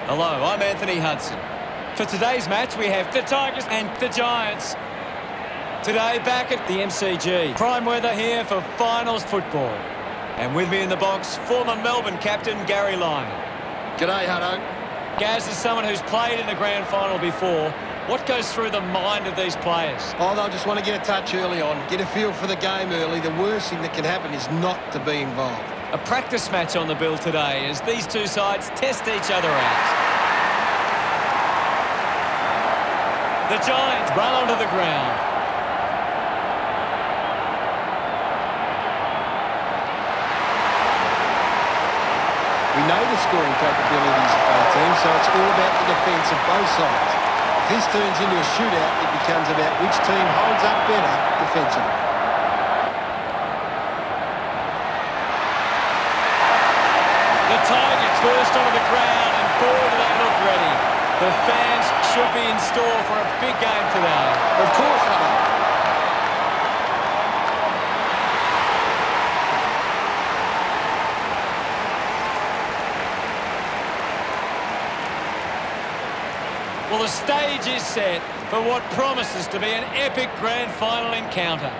Hello, I'm Anthony Hudson. For today's match, we have the Tigers and the Giants. Today, back at the MCG. Prime weather here for finals football. And with me in the box, former Melbourne captain, Gary Lyon. G'day, Hutto. Gaz is someone who's played in the grand final before. What goes through the mind of these players? Oh, they'll just want to get a touch early on, get a feel for the game early. The worst thing that can happen is not to be involved. A practice match on the bill today as these two sides test each other out. The Giants run onto the ground. We know the scoring capabilities of both teams, so it's all about the defence of both sides. If this turns into a shootout, it becomes about which team holds up better defensively. The Tigers first onto the ground, and boy, do they look ready. The fans should be in store for a big game today. Of course, Hutto. Well, the stage is set for what promises to be an epic grand final encounter.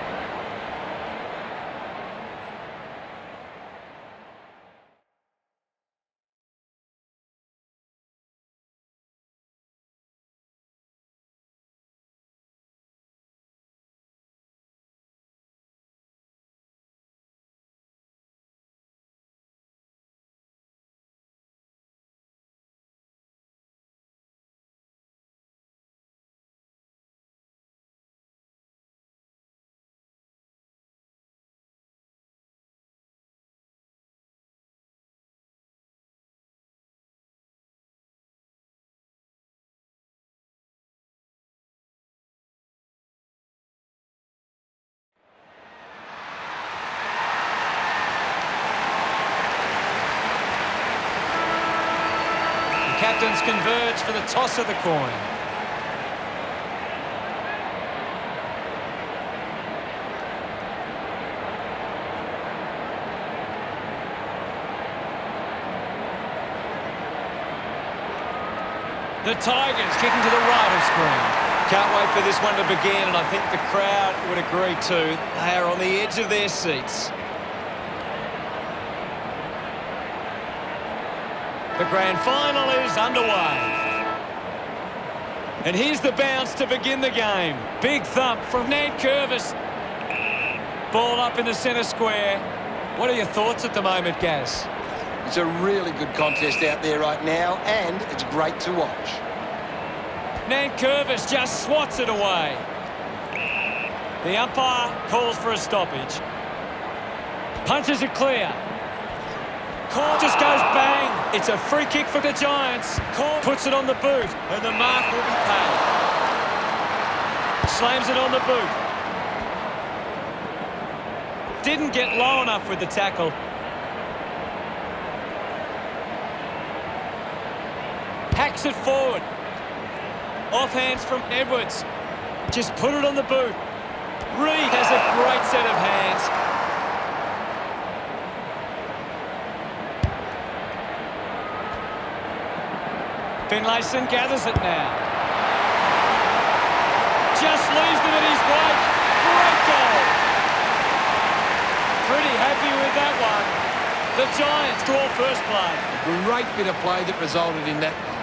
Captains converge for the toss of the coin. The Tigers kicking to the right of screen. Can't wait for this one to begin, and I think the crowd would agree too. They are on the edge of their seats. The grand final is underway. And here's the bounce to begin the game. Big thump from Nant Curvis. Ball up in the centre square. What are your thoughts at the moment, Gaz? It's a really good contest out there right now, and it's great to watch. Nant Curvis just swats it away. The umpire calls for a stoppage. Punches it clear. Call just goes bang. It's a free kick for the Giants. Call puts it on the boot, and the mark will be paid. Slams it on the boot. Didn't get low enough with the tackle. Hacks it forward. Off hands from Edwards. Just put it on the boot. Reed has a great set of hands. Finlayson gathers it now. Just leaves them at his weight. Great goal. Pretty happy with that one. The Giants draw first blood. A great bit of play that resulted in that goal.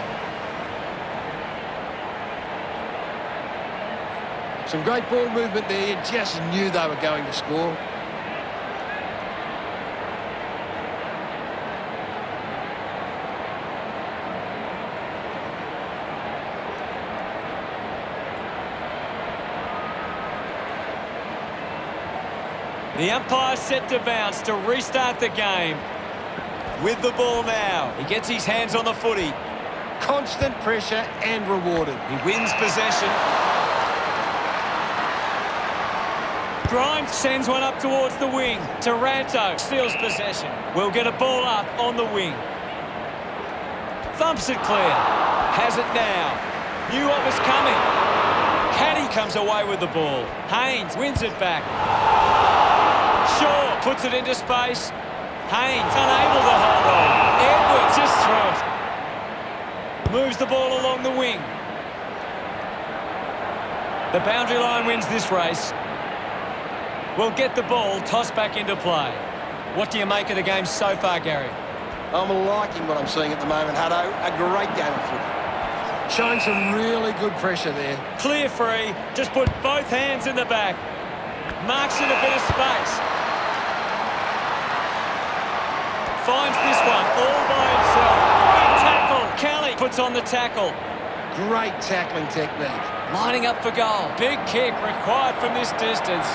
Some great ball movement there. You just knew they were going to score. The umpire set to bounce to restart the game. With the ball now. He gets his hands on the footy. Constant pressure and rewarded. He wins possession. Grimes sends one up towards the wing. Taranto steals possession. Will get a ball up on the wing. Thumps it clear. Has it now. Knew what was coming. Caddy comes away with the ball. Haynes wins it back. Shaw puts it into space. Haynes unable to hold on. Edwards just threw it. Moves the ball along the wing. The boundary line wins this race. We'll get the ball tossed back into play. What do you make of the game so far, Gary? I'm liking what I'm seeing at the moment, Hutto. A great game of footy. Showing some really good pressure there. Clear free. Just put both hands in the back. Marks in a bit of space. Finds this one all by himself. Big tackle. Kelly puts on the tackle. Great tackling technique. Lining up for goal. Big kick required from this distance.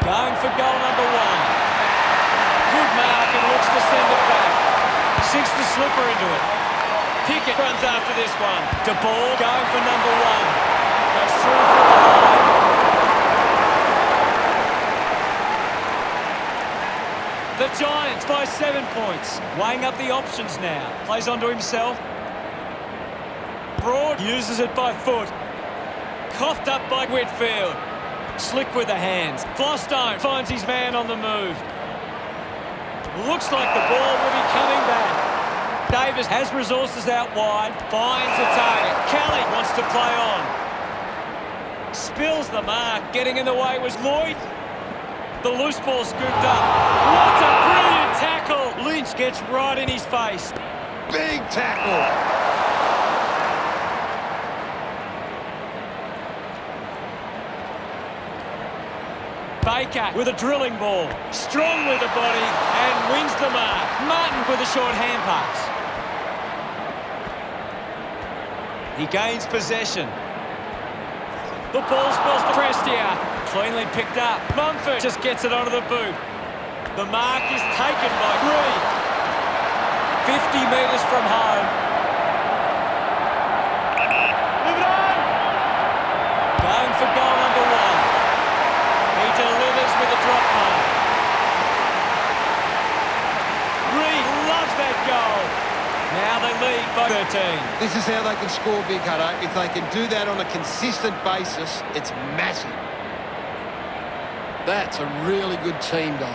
Going for goal number one. Good mark and looks to send it back. Sinks the slipper into it. Pickett runs after this one. De Boer going for number one. Goes through for the line. The Giants by 7 points. Weighing up the options now. Plays onto himself. Broad uses it by foot. Coughed up by Whitfield. Slick with the hands. Flostone finds his man on the move. Looks like the ball will be coming back. Davis has resources out wide. Finds a target. Kelly wants to play on. Spills the mark. Getting in the way was Lloyd. The loose ball scooped up. What a brilliant tackle. Lynch gets right in his face. Big tackle. Baker with a drilling ball. Strong with the body and wins the mark. Martin with a short hand pass. He gains possession. The ball spills to Prestia. Cleanly picked up. Mumford just gets it onto the boot. The mark is taken by Reed. 50 metres from home. Move it on! Going for goal number one. He delivers with a drop mark. Reed loves that goal. Now they lead by 13. This is how they can score big, Hutto. If they can do that on a consistent basis, it's massive. That's a really good team goal.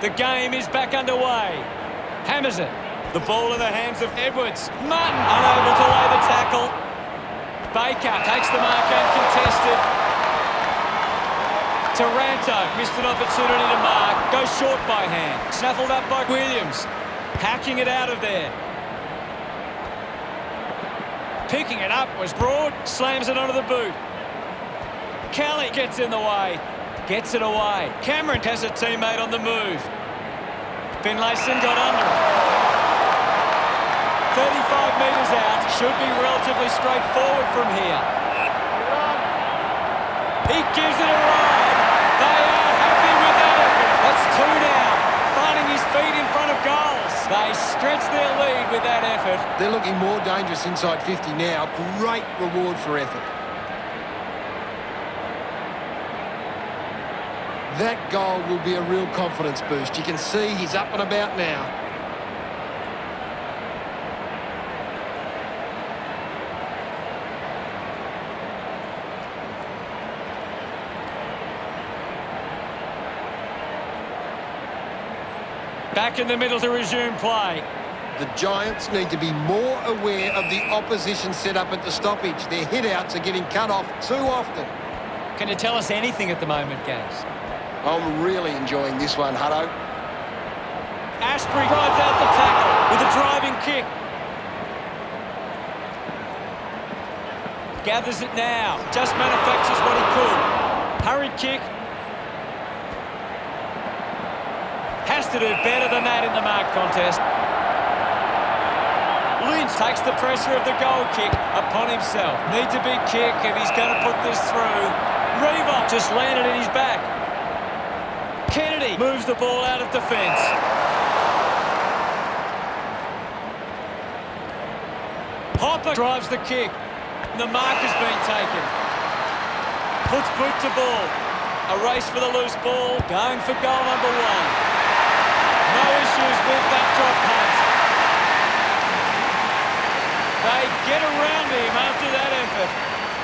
The game is back underway. Hammers it. The ball in the hands of Edwards. Martin unable to lay the tackle. Baker takes the mark uncontested. Taranto missed an opportunity to mark. Goes short by hand. Snaffled up by Williams. Hacking it out of there. Picking it up was Broad. Slams it onto the boot. Kelly gets in the way. Gets it away. Cameron has a teammate on the move. Finlayson got under it. 35 metres out. Should be relatively straightforward from here. He gives it a ride. They are happy with that effort. That's two now. Finding his feet in front of goals. They stretch their lead with that effort. They're looking more dangerous inside 50 now. Great reward for effort. That goal will be a real confidence boost. You can see he's up and about now. Back in the middle to resume play. The Giants need to be more aware of the opposition set up at the stoppage. Their hit-outs are getting cut off too often. Can you tell us anything at the moment, Gaz? I'm really enjoying this one, Hutto. Ashbury rides out the tackle with a driving kick. Gathers it now. Just manufactures what he could. Hurried kick. Has to do better than that in the mark contest. Lynch takes the pressure of the goal kick upon himself. Needs a big kick if he's going to put this through. Reaver just landed in his back. Kennedy moves the ball out of defence. Hopper drives the kick. The mark has been taken. Puts boot to ball. A race for the loose ball. Going for goal number one. No issues with that drop punt. They get around him after that effort.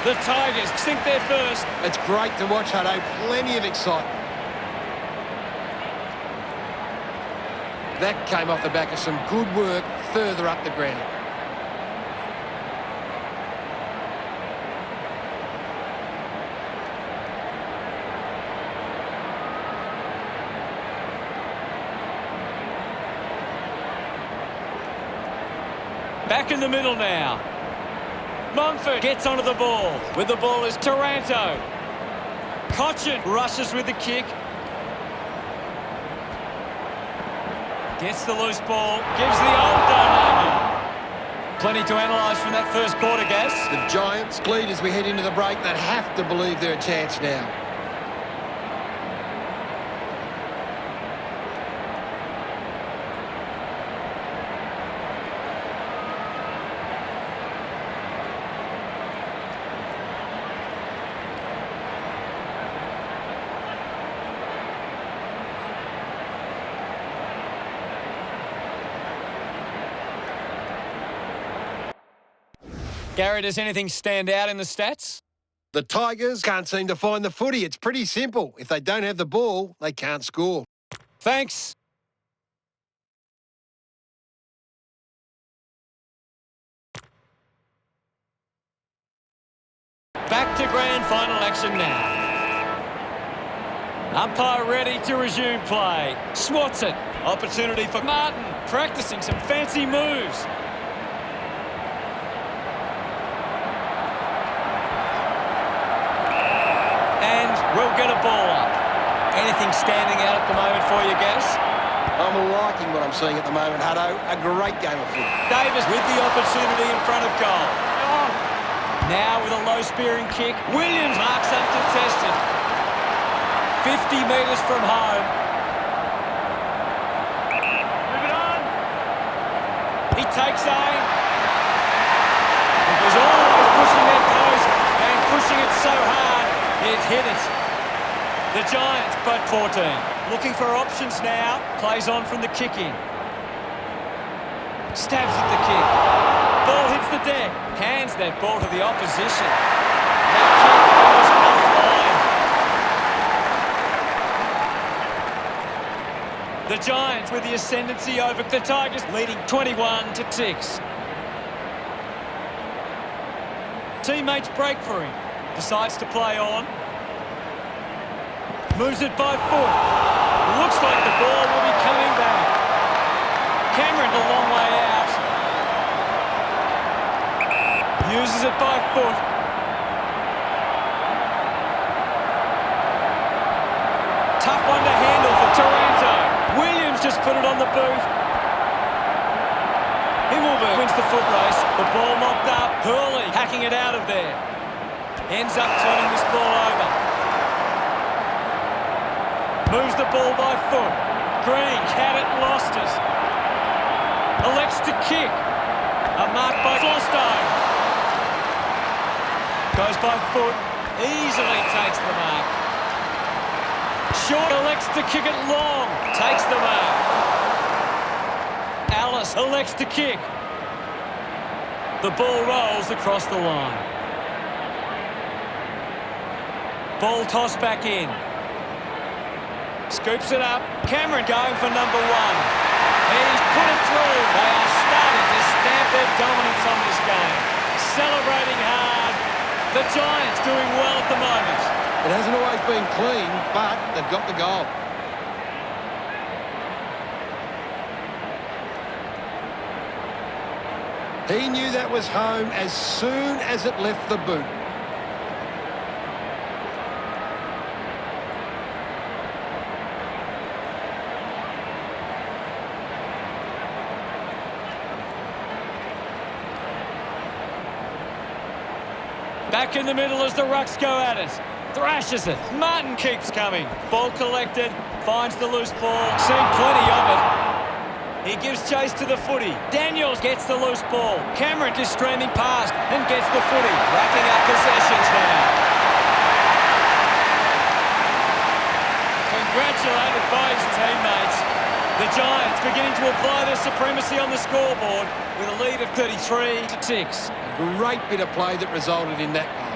The Tigers sink their first. It's great to watch, Hutto. Plenty of excitement. That came off the back of some good work further up the ground. Back in the middle now. Montfort gets onto the ball. With the ball is Taranto. Cochin rushes with the kick. Gets the loose ball. Gives the old donut. Plenty to analyse from that first quarter, Gas. The Giants lead as we head into the break. They'd have to believe they're a chance now. Gary, does anything stand out in the stats? The Tigers can't seem to find the footy. It's pretty simple. If they don't have the ball, they can't score. Thanks. Back to grand final action now. Umpire ready to resume play. Swats it. Opportunity for Martin, practicing some fancy moves. We'll get a ball up. Anything standing out at the moment for you, Gas? I'm liking what I'm seeing at the moment, Hutto. A great game of footy. Davis with the opportunity in front of goal. Now with a low spearing kick. Williams marks uncontested. 50 metres from home. Move it on. He takes aim. It was always pushing that post and pushing it so hard, it hit it. The Giants, but 14. Looking for options now. Plays on from the kick-in. Stabs at the kick. Ball hits the deck. Hands that ball to the opposition. That kick goes offline. The Giants with the ascendancy over the Tigers, leading 21-6. Teammates break for him. Decides to play on. Moves it by foot. Looks like the ball will be coming back. Cameron a long way out. Uses it by foot. Tough one to handle for Taranto. Williams just put it on the boot. Himmelberg wins the foot race. The ball knocked up. Hurley hacking it out of there. Ends up turning this ball over. Moves the ball by foot. Green had it, lost it. Elects to kick. A mark by Florstone. Goes by foot. Easily takes the mark. Short elects to kick it long. Takes the mark. Alice elects to kick. The ball rolls across the line. Ball tossed back in. Scoops it up. Cameron going for number one. He's put it through. They are starting to stamp their dominance on this game. Celebrating hard. The Giants doing well at the moment. It hasn't always been clean, but they've got the goal. He knew that was home as soon as it left the boot. Back in the middle as the Rucks go at it. Thrashes it. Martin keeps coming. Ball collected. Finds the loose ball. Seen plenty of it. He gives chase to the footy. Daniels gets the loose ball. Cameron is streaming past and gets the footy. Racking up possessions now. Congratulated by his teammates. The Giants beginning to apply their supremacy on the scoreboard with a lead of 33-6. A great bit of play that resulted in that goal.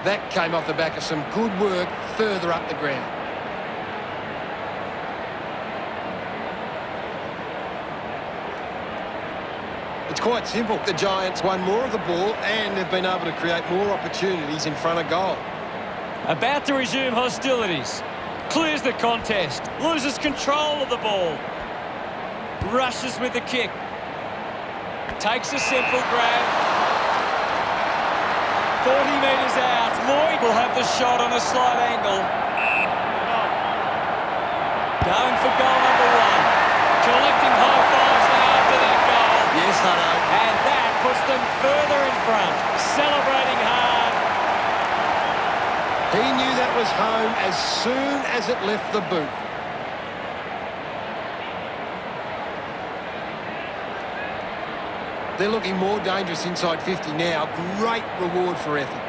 That came off the back of some good work further up the ground. It's quite simple. The Giants won more of the ball and have been able to create more opportunities in front of goal. About to resume hostilities. Clears the contest. Loses control of the ball. Rushes with the kick. Takes a simple grab. 40 metres out. Lloyd will have the shot on a slight angle. Going for goal number one. Collecting high fives after that goal. Yes, Hutto. And that puts them further in front. Celebrating hard. He knew that was home as soon as it left the boot. They're looking more dangerous inside 50 now. Great reward for effort.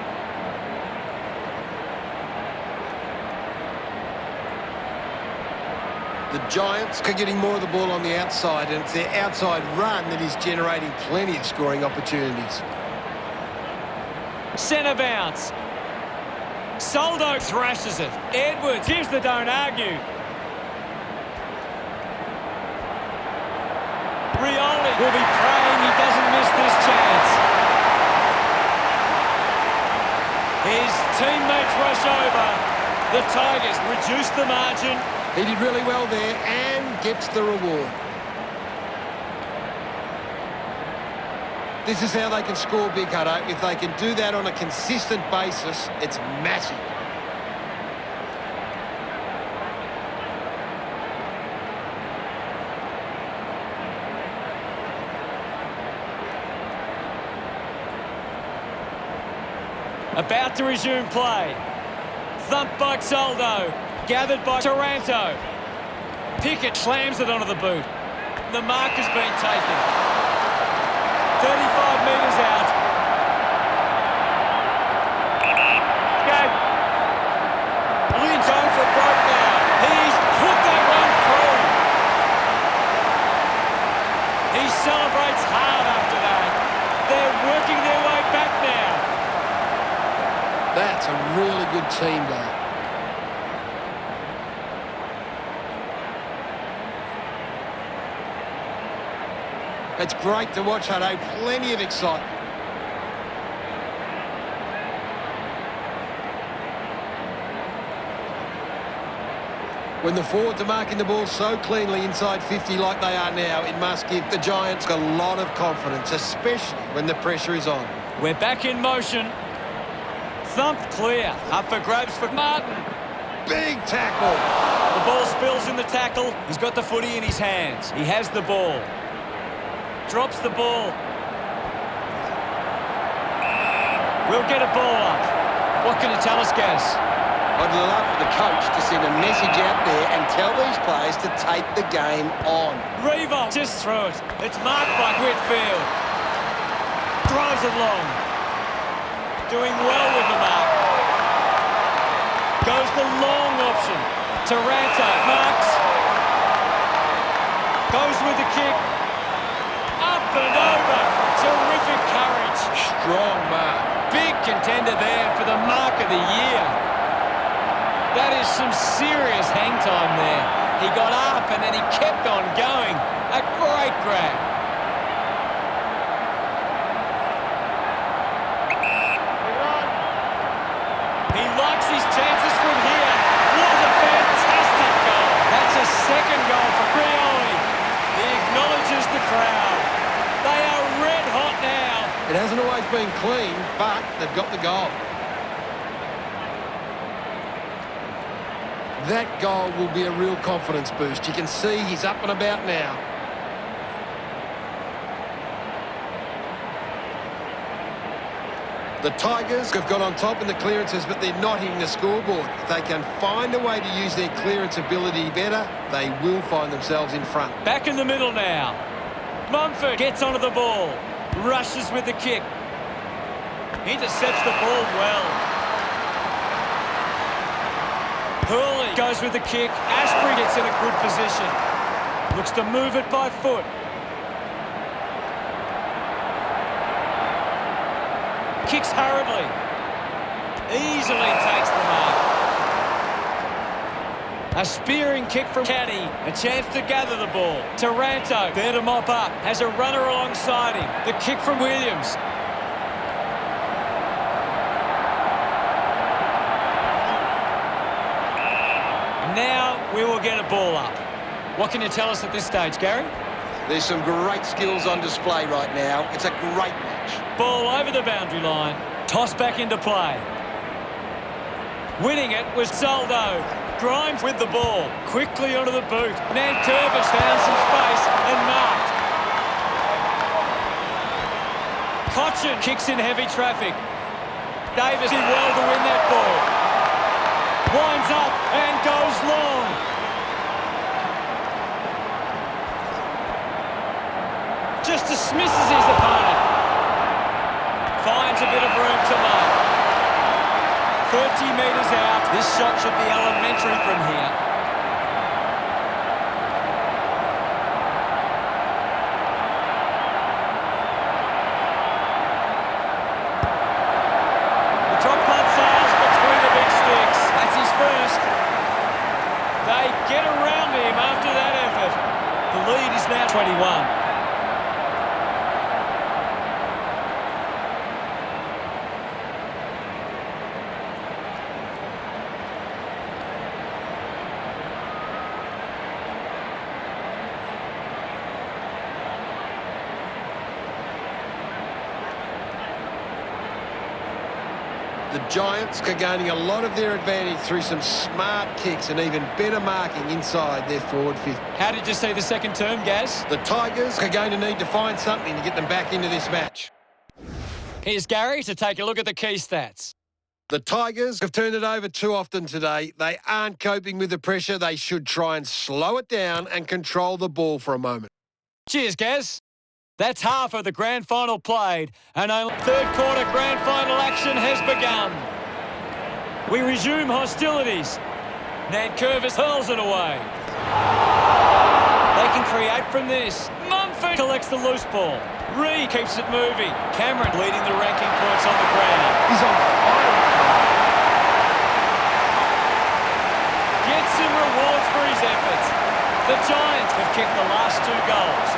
The Giants are getting more of the ball on the outside, and it's their outside run that is generating plenty of scoring opportunities. Centre bounce. Soldo thrashes it. Edwards gives the don't argue. Rioli will be praying he doesn't miss this chance. His teammates rush over. The Tigers reduce the margin. He did really well there and gets the reward. This is how they can score big, Hutto. If they can do that on a consistent basis, it's massive. About to resume play. Thumped by Soldo. Gathered by Taranto. Pickett slams it onto the boot. The mark has been taken. 35 metres out. Go. Lynch going for broke now. He's put that one through. He celebrates hard after that. They're working their way back now. That's a really good team goal. It's great to watch, Hutto. Plenty of excitement. When the forwards are marking the ball so cleanly inside 50 like they are now, it must give the Giants a lot of confidence, especially when the pressure is on. We're back in motion. Thumped clear. Up for grabs for Martin. Big tackle. The ball spills in the tackle. He's got the footy in his hands. He has the ball. Drops the ball. We'll get a ball up. What can you tell us, Gaz? I'd love for the coach to send a message out there and tell these players to take the game on. Revo just through it. It's marked by Whitfield. Drives it long. Doing well with the mark. Goes the long option. Taranto marks. Goes with the kick. Up and over. Terrific courage. Strong mark. Big contender there for the mark of the year. That is some serious hang time there. He got up and then he kept on going. A great grab. He likes his chances from here. What a fantastic goal. That's a second goal for Rioli. He acknowledges the crowd. They are red hot now. It hasn't always been clean, but they've got the goal. That goal will be a real confidence boost. You can see he's up and about now. The Tigers have got on top in the clearances, but they're not hitting the scoreboard. If they can find a way to use their clearance ability better, they will find themselves in front. Back in the middle now. Mumford gets onto the ball. Rushes with the kick. Intercepts the ball well. Hurley goes with the kick. Ashbury gets in a good position. Looks to move it by foot. Kicks hurriedly. Easily takes the mark. A spearing kick from Caddy. A chance to gather the ball. Taranto there to mop up. Has a runner alongside him. The kick from Williams. Now we will get a ball up. What can you tell us at this stage, Gary? There's some great skills on display right now. It's a great match. Ball over the boundary line. Toss back into play. Winning it was Soldo. Grimes with the ball. Quickly onto the boot. Nankervis found some space and marked. Cochin kicks in heavy traffic. Davis did well to win that ball. Winds up and goes long. Just dismisses his opponent. Finds a bit of room to mark. 30 metres out. This shot should be elementary from here. The drop punt sails between the big sticks. That's his first. They get around him after that effort. The lead is now 21. The Giants are gaining a lot of their advantage through some smart kicks and even better marking inside their forward 50. How did you see the second term, Gaz? The Tigers are going to need to find something to get them back into this match. Here's Gary to take a look at the key stats. The Tigers have turned it over too often today. They aren't coping with the pressure. They should try and slow it down and control the ball for a moment. Cheers, Gaz. That's half of the grand final played, and only third quarter grand final action has begun. We resume hostilities. Nankervis hurls it away. They can create from this. Mumford collects the loose ball. Reed keeps it moving. Cameron leading the ranking points on the ground. He's on fire. Gets some rewards for his efforts. The Giants have kicked the last 2 goals.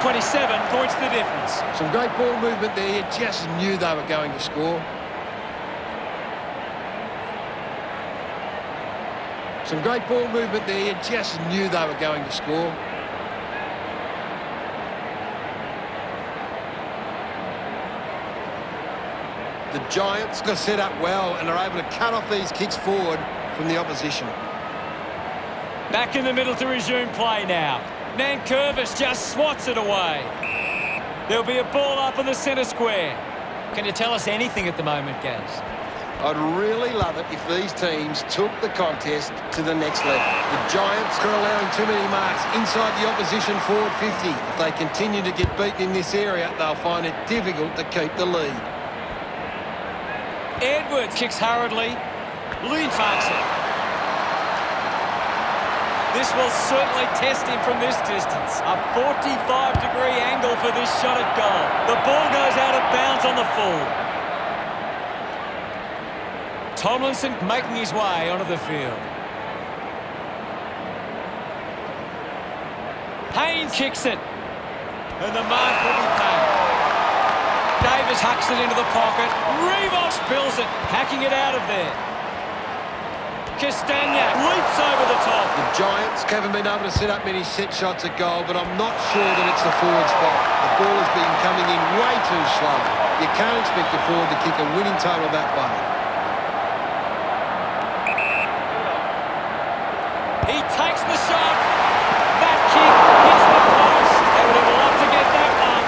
27 points the difference. Some great ball movement there. You just knew they were going to score. Some great ball movement there. You just knew they were going to score. The Giants got set up well and are able to cut off these kicks forward from the opposition. Back in the middle to resume play now. Nankervis just swats it away. There'll be a ball up in the centre square. Can you tell us anything at the moment, Gaz? I'd really love it if these teams took the contest to the next level. The Giants are allowing too many marks inside the opposition forward 50. If they continue to get beaten in this area, they'll find it difficult to keep the lead. Edwards kicks hurriedly. Lynch marks it. This will certainly test him from this distance. A 45-degree angle for this shot at goal. The ball goes out of bounds on the full. Tomlinson making his way onto the field. Haynes kicks it. And the mark will be paid. Davis hucks it into the pocket. Reebok spills it, hacking it out of there. Castagna leaps over the top. The Giants haven't been able to set up many set shots at goal, but I'm not sure that it's the forward's fault. The ball has been coming in way too slow. You can't expect the forward to kick a winning total that way. He takes the shot. That kick hits the post. They would have loved to get that one.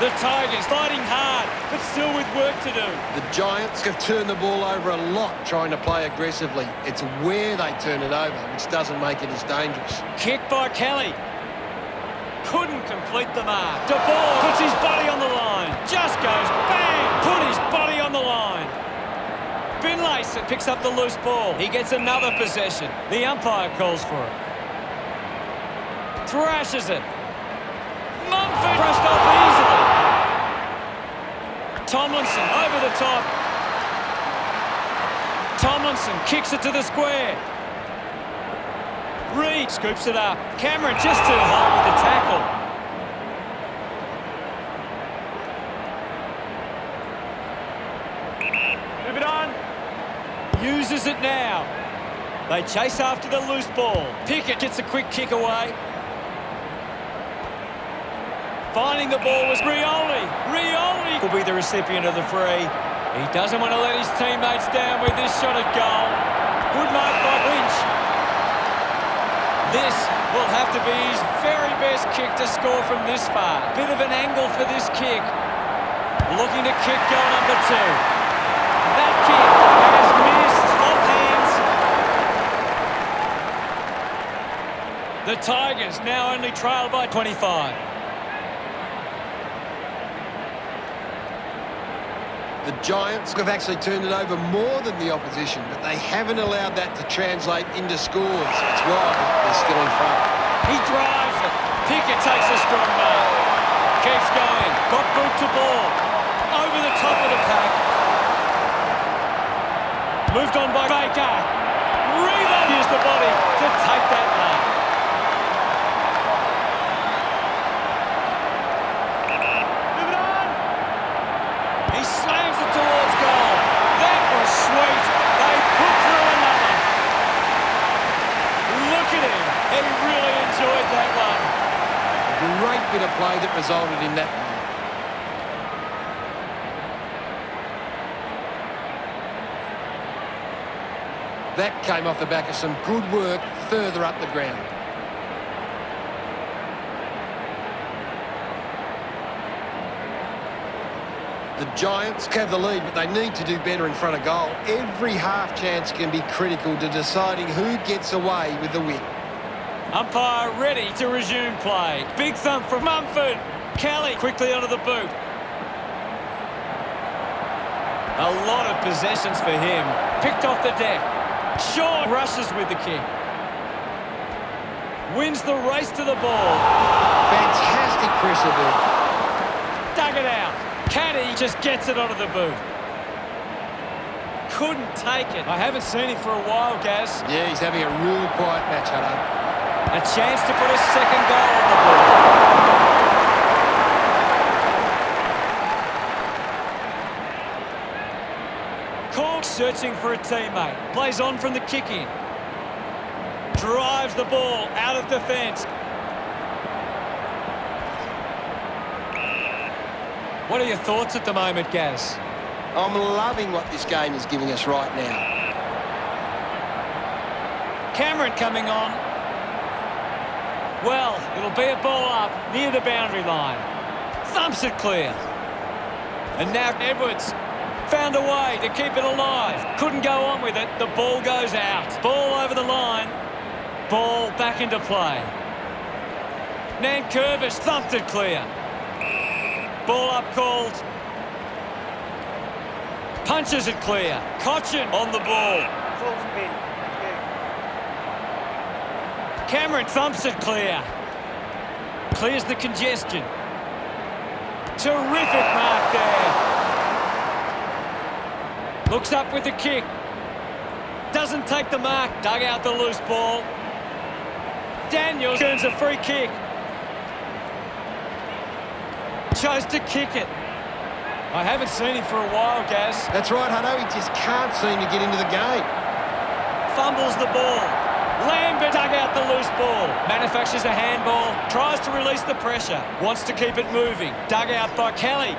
The Tigers fighting hard, but still with work to do. The Giants have turned the ball over a lot trying to play aggressively. It's where they turn it over, which doesn't make it as dangerous. Kick by Kelly. Couldn't complete the mark. De Boer puts his body on the line. Just goes bang. Put his body on the line. Finlayson picks up the loose ball. He gets another possession. The umpire calls for it. Thrashes it. Mumford brushed off easily. Tomlinson over the top. Tomlinson kicks it to the square. Reed scoops it up. Cameron just too high with the tackle. Move it on. Uses it now. They chase after the loose ball. Pickett gets a quick kick away. Finding the ball was Rioli. Rioli will be the recipient of the free. He doesn't want to let his teammates down with this shot at goal. Good mark by Lynch. This will have to be his very best kick to score from this far. Bit of an angle for this kick. Looking to kick goal number 2. That kick has missed off hands. The Tigers now only trail by 25. The Giants have actually turned it over more than the opposition, but they haven't allowed that to translate into scores. That's why they're still in front. He drives it. Pickett takes a strong mark. Keeps going. Got boot to ball. Over the top of the pack. Moved on by Baker. Reed used the body to take that mark. He slams it towards goal. That was sweet. They put through another. Look at him. He really enjoyed that one. Great bit of play that resulted in that one. That came off the back of some good work further up the ground. The Giants have the lead, but they need to do better in front of goal. Every half chance can be critical to deciding who gets away with the win. Umpire ready to resume play. Big thump from Mumford. Kelly quickly onto the boot. A lot of possessions for him. Picked off the deck. Shaw rushes with the kick. Wins the race to the ball. Fantastic pressure there. Dug it out. Caddy just gets it onto the boot. Couldn't take it. I haven't seen him for a while, Gaz. Yeah, he's having a real quiet match, Hutto. A chance to put a second goal on the board. Cork searching for a teammate. Plays on from the kick-in. Drives the ball out of defence. What are your thoughts at the moment, Gaz? I'm loving what this game is giving us right now. Cameron coming on. Well, it'll be a ball up near the boundary line. Thumps it clear. And now Edwards found a way to keep it alive. Couldn't go on with it. The ball goes out. Ball over the line. Ball back into play. Nankervis thumped it clear. Ball up called. Punches it clear. Cochin on the ball. Full spin. Cameron thumps it clear. Clears the congestion. Terrific mark there. Looks up with the kick. Doesn't take the mark. Dug out the loose ball. Daniels earns a free kick. Chose to kick it. I haven't seen him for a while, Gaz. That's right, Hutto. He just can't seem to get into the game. Fumbles the ball. Lambert dug out the loose ball. Manufactures a handball. Tries to release the pressure. Wants to keep it moving. Dug out by Kelly.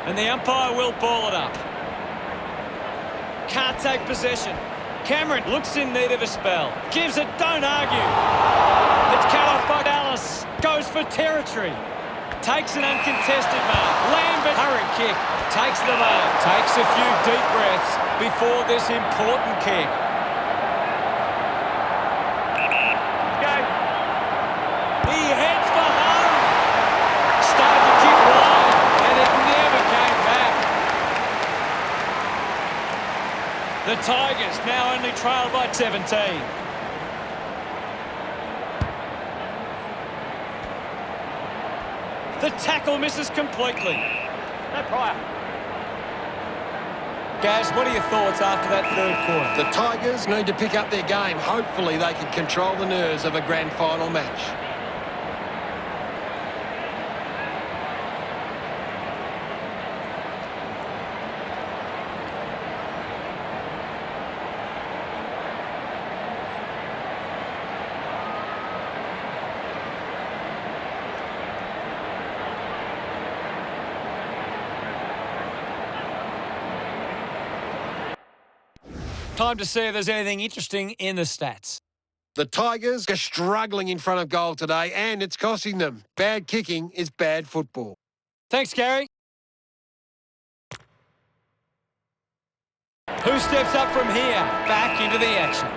And the umpire will ball it up. Can't take possession. Cameron looks in need of a spell. Gives it, don't argue. It's cut off by Dallas. Goes for territory. Takes an uncontested mark. Lambert, hurry kick. Takes the mark. Takes a few deep breaths before this important kick. He heads for home. Started to kick wide, and it never came back. The Tigers now only trail by 17. The tackle misses completely. No prior. Gaz, what are your thoughts after that third quarter? The Tigers need to pick up their game. Hopefully they can control the nerves of a grand final match. Time to see if there's anything interesting in the stats. The Tigers are struggling in front of goal today, and it's costing them. Bad kicking is bad football. Thanks, Gary. Who steps up from here? Back into the action.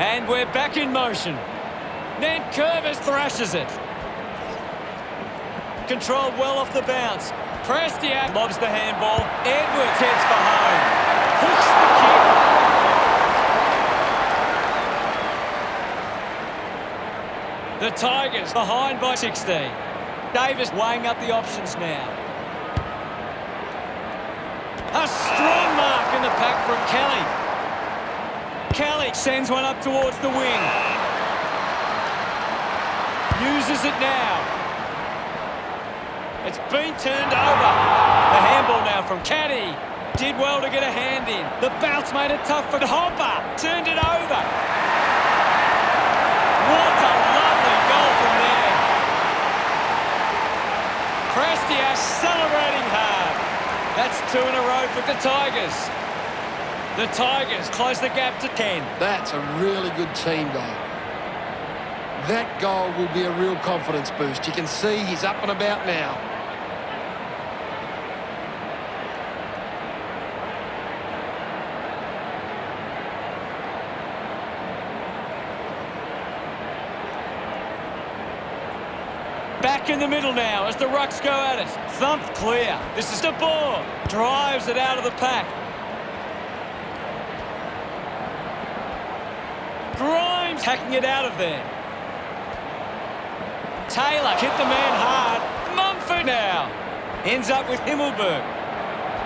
And we're back in motion. Curvis thrashes it. Controlled well off the bounce. Prestiak lobs the handball. Edwards heads for home. Hooks the kick. The Tigers behind by 16. Davis weighing up the options now. A strong mark in the pack from Kelly. Kelly sends one up towards the wing. Uses it now. It's been turned over. The handball now from Caddy. Did well to get a hand in. The bounce made it tough for Hopper. Turned it over. What a lovely goal from there. Prestiak celebrating hard. That's 2 in a row for the Tigers. The Tigers close the gap to 10. That's a really good team goal. That goal will be a real confidence boost. You can see he's up and about now. Back in the middle now as the Rucks go at it. Thumped clear. This is the ball. Drives it out of the pack. Grimes hacking it out of there. Taylor hit the man hard. Mumford now. Ends up with Himmelberg.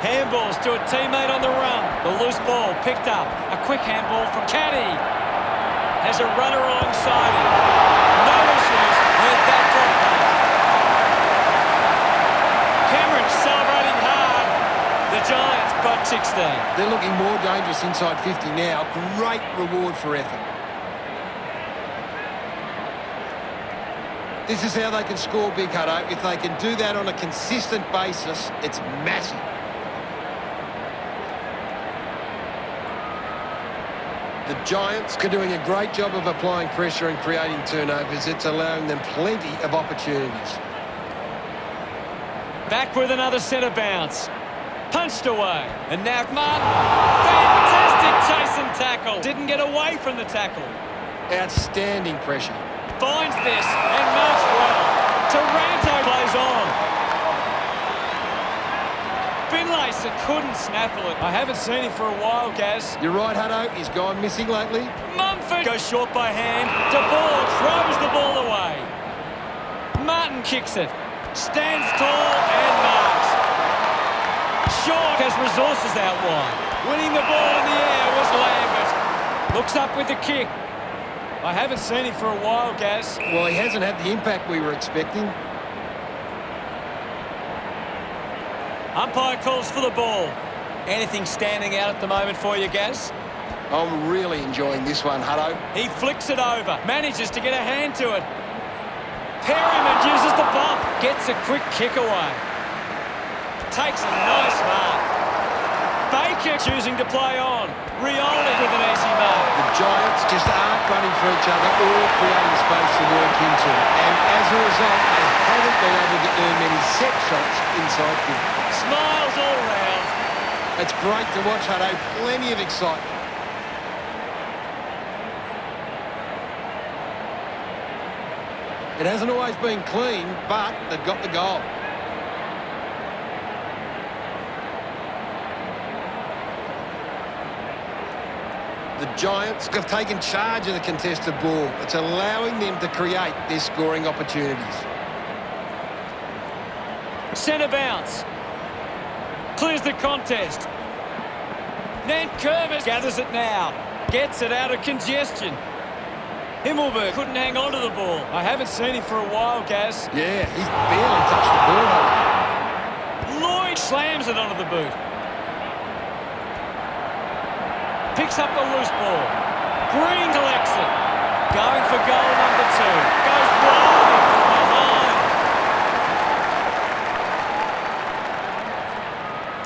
Handballs to a teammate on the run. The loose ball picked up. A quick handball from Caddy. Has a runner alongside him. No issues with that drop pass. Cameron celebrating hard. The Giants got 16. They're looking more dangerous inside 50 now. Great reward for effort. This is how they can score big, Hutto. If they can do that on a consistent basis, it's massive. The Giants are doing a great job of applying pressure and creating turnovers. It's allowing them plenty of opportunities. Back with another centre bounce. Punched away. And now Martin. Fantastic chase and tackle. Didn't get away from the tackle. Outstanding pressure. Finds this and marks well. Taranto plays on. Finlayson couldn't snaffle it. I haven't seen him for a while, Gaz. You're right, Hutto. He's gone missing lately. Mumford goes short by hand. De Boer throws the ball away. Martin kicks it. Stands tall and marks. Shaw has resources out wide. Winning the ball in the air was Lambert. Looks up with the kick. I haven't seen him for a while, Gaz. Well, he hasn't had the impact we were expecting. Umpire calls for the ball. Anything standing out at the moment for you, Gaz? I'm really enjoying this one, Hutto. He flicks it over. Manages to get a hand to it. Perryman uses the bump. Gets a quick kick away. Takes a nice mark. Baker choosing to play on. Rioli with an easy mark. The Giants just aren't running for each other or creating space to work into. And as a result, they haven't been able to earn many set shots inside 50. Smiles all round. It's great to watch, Hutto. Plenty of excitement. It hasn't always been clean, but they've got the goal. The Giants have taken charge of the contested ball. It's allowing them to create their scoring opportunities. Centre bounce. Clears the contest. Curvis gathers it now. Gets it out of congestion. Himmelberg couldn't hang on to the ball. I haven't seen him for a while, Gaz. Yeah, he's barely touched the ball. Lloyd slams it onto the boot. Picks up the loose ball. Green collects it. Going for goal number 2. Goes wide from behind.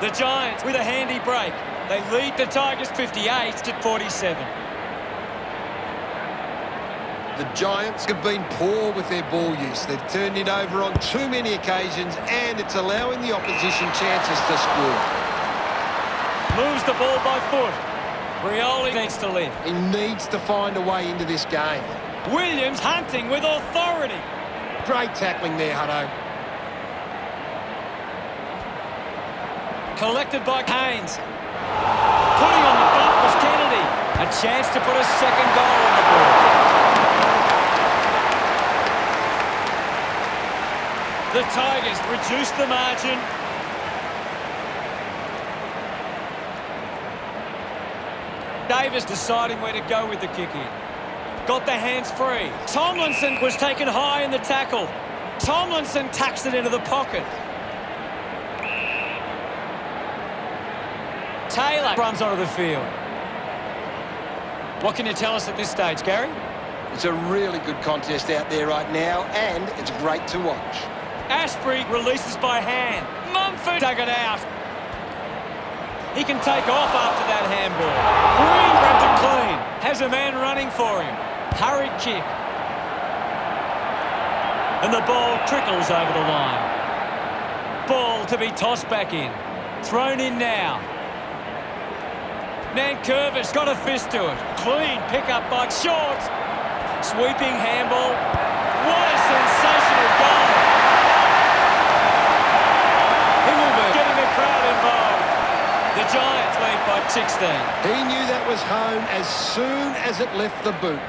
The Giants with a handy break. They lead the Tigers 58-47. The Giants have been poor with their ball use. They've turned it over on too many occasions, and it's allowing the opposition chances to score. Moves the ball by foot. Rioli needs to live. He needs to find a way into this game. Williams hunting with authority. Great tackling there, Hutto. Collected by Haynes. Putting on the bump was Kennedy. A chance to put a second goal on the board. The Tigers reduce the margin. Davis deciding where to go with the kick in. Got the hands free. Tomlinson was taken high in the tackle. Tomlinson tucks it into the pocket. Taylor runs onto the field. What can you tell us at this stage, Gary? It's a really good contest out there right now, and it's great to watch. Ashbury releases by hand. Mumford dug it out. He can take off after that handball. Green grabbed it clean. Has a man running for him. Hurried kick. And the ball trickles over the line. Ball to be tossed back in. Thrown in now. Nankervis got a fist to it. Clean pick-up by Short. Sweeping handball. What a sensational goal. Himmelberg getting the crowd involved. The Giants lead by 16. He knew that was home as soon as it left the boot.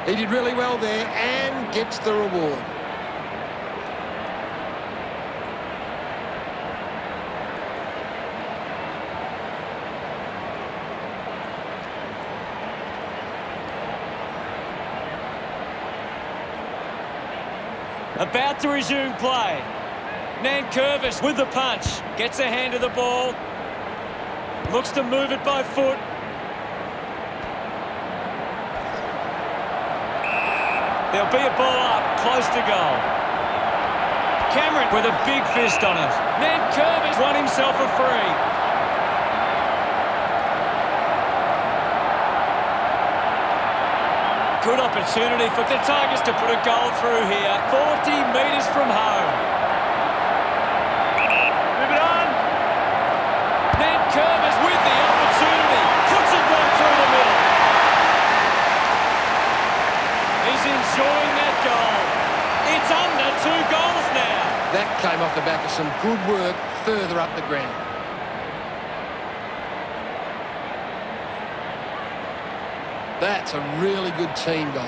He did really well there and gets the reward. About to resume play. Nankervis with the punch. Gets a hand to the ball. Looks to move it by foot. There'll be a ball up, close to goal. Cameron with a big fist on it. Nankervis won himself a free. Good opportunity for the Tigers to put a goal through here. 40 metres from home. Move it on. Nankervis with the opportunity. Puts it right through the middle. He's enjoying that goal. It's under 2 goals now. That came off the back of some good work further up the ground. That's a really good team goal.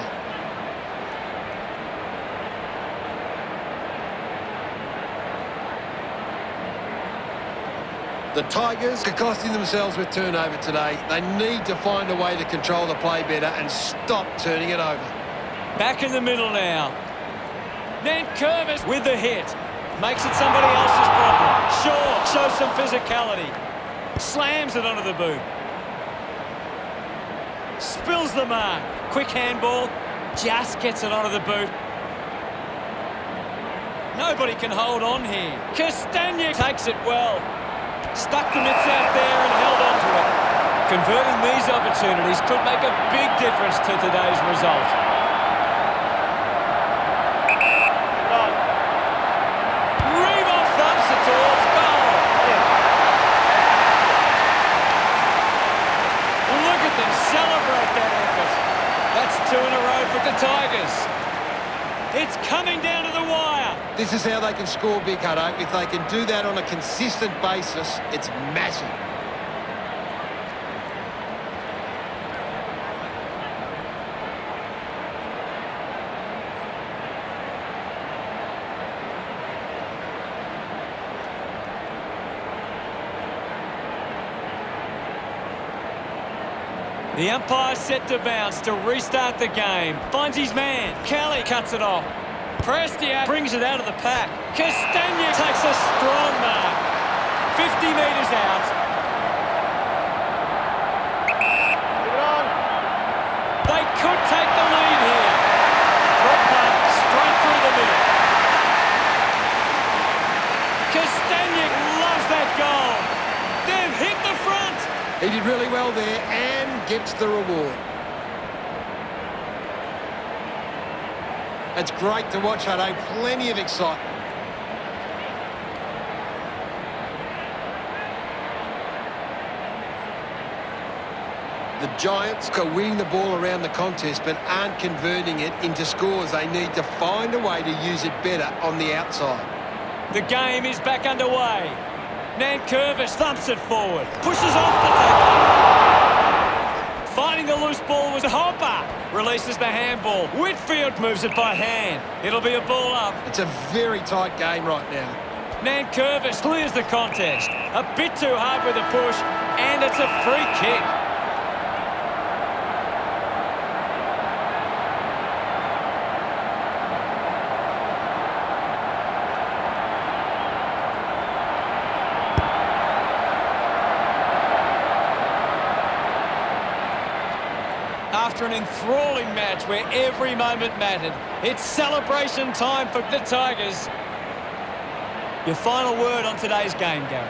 The Tigers are costing themselves with turnover today. They need to find a way to control the play better and stop turning it over. Back in the middle now. Nankervis with the hit. Makes it somebody else's problem. Shaw shows some physicality. Slams it onto the boot. Spills the mark. Quick handball. Just gets it onto the boot. Nobody can hold on here. Castagna takes it well. Stuck the mitts out there and held on to it. Converting these opportunities could make a big difference to today's result. Reebok thumps it towards goal. Look at them celebrate that effort. That's 2 in a row for the Tigers. It's coming down to the wire. This is how they can score big, Hutto. If they can do that on a consistent basis, it's massive. The umpire's set to bounce to restart the game. Finds his man. Kelly cuts it off. Prestia brings it out of the pack. Castagna takes a strong mark. 50 metres out. They could take the lead here. Drop punt straight through the middle. Castagna loves that goal. They've hit the front. He did really well there and gets the reward. It's great to watch, Hutto. Plenty of excitement. The Giants are winning the ball around the contest but aren't converting it into scores. They need to find a way to use it better on the outside. The game is back underway. Nankervis thumps it forward. Pushes off the tackle. Finding the loose ball was Hopper. Releases the handball. Whitfield moves it by hand. It'll be a ball up. It's a very tight game right now. Nankervis clears the contest. A bit too hard with the push, and it's a free kick. After an enthralling match where every moment mattered, it's celebration time for the Tigers. Your final word on today's game, Gary.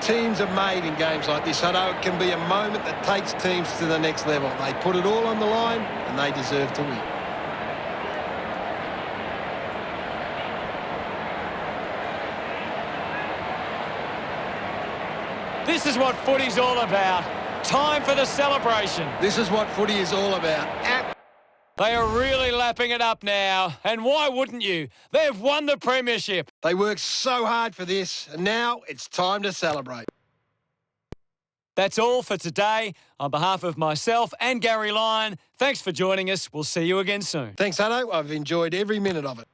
Teams are made in games like this, Hutto. It can be a moment that takes teams to the next level. They put it all on the line and they deserve to win. This is what footy's all about. Time for the celebration. This is what footy is all about. They are really lapping it up now, and why wouldn't you? They've won the premiership. They worked so hard for this, and now it's time to celebrate. That's all for today. On behalf of myself and Gary Lyon, thanks for joining us. We'll see you again soon. Thanks, Hutto. I've enjoyed every minute of it.